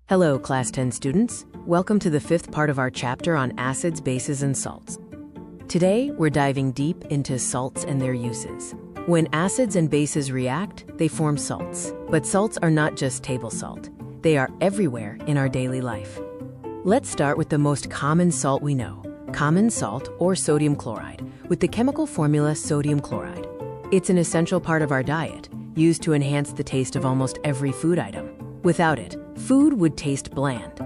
Hello, Class 10 students. Welcome to the fifth part of our chapter on acids, bases, and salts. Today, we're diving deep into salts and their uses. When acids and bases react, they form salts. But salts are not just table salt. They are everywhere in our daily life. Let's start with the most common salt we know, common salt or sodium chloride, with the chemical formula sodium chloride. It's an essential part of our diet, used to enhance the taste of almost every food item. Without it, food would taste bland.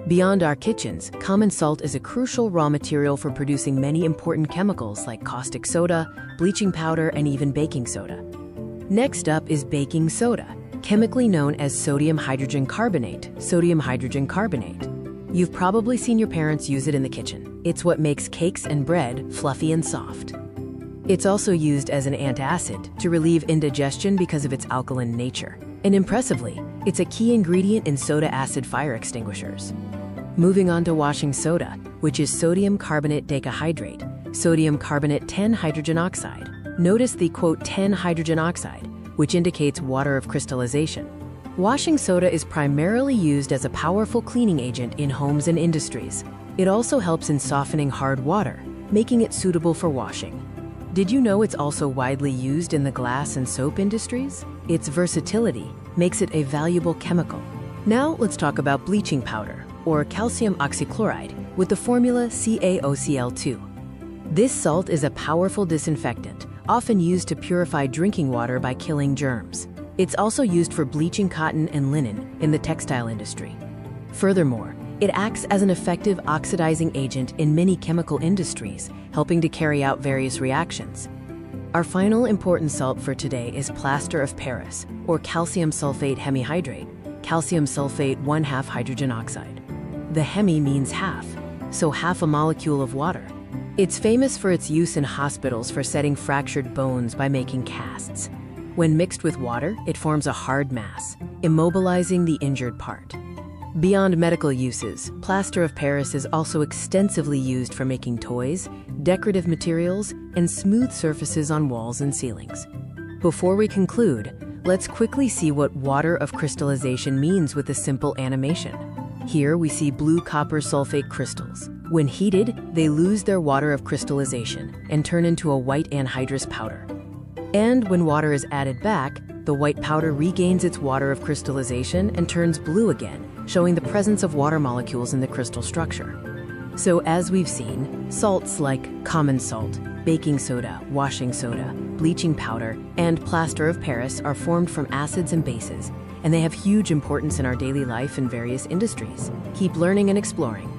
Beyond our kitchens, common salt is a crucial raw material for producing many important chemicals like caustic soda, bleaching powder, and even baking soda. Next up is baking soda, chemically known as sodium hydrogen carbonate. You've probably seen your parents use it in the kitchen. It's what makes cakes and bread fluffy and soft. It's also used as an antacid to relieve indigestion because of its alkaline nature. And impressively, it's a key ingredient in soda acid fire extinguishers. Moving on to washing soda, which is sodium carbonate decahydrate, sodium carbonate 10 hydrogen oxide. Notice the quote 10 hydrogen oxide, which indicates water of crystallization. Washing soda is primarily used as a powerful cleaning agent in homes and industries. It also helps in softening hard water, making it suitable for washing. Did you know it's also widely used in the glass and soap industries? Its versatility makes it a valuable chemical. Now let's talk about bleaching powder, or calcium oxychloride, with the formula CaOCl2. This salt is a powerful disinfectant, often used to purify drinking water by killing germs. It's also used for bleaching cotton and linen in the textile industry. Furthermore, it acts as an effective oxidizing agent in many chemical industries, helping to carry out various reactions. Our final important salt for today is plaster of Paris, or calcium sulfate hemihydrate, calcium sulfate 1/2 hydrogen oxide. The hemi means half, so half a molecule of water. It's famous for its use in hospitals for setting fractured bones by making casts. When mixed with water, it forms a hard mass, immobilizing the injured part. Beyond medical uses, plaster of Paris is also extensively used for making toys, decorative materials, and smooth surfaces on walls and ceilings. Before we conclude, let's quickly see what water of crystallization means with a simple animation. Here we see blue copper sulfate crystals. When heated, they lose their water of crystallization and turn into a white anhydrous powder. And when water is added back, the white powder regains its water of crystallization and turns blue again, showing the presence of water molecules in the crystal structure. So as we've seen, salts like common salt, baking soda, washing soda, bleaching powder, and plaster of Paris are formed from acids and bases, and they have huge importance in our daily life in various industries. Keep learning and exploring.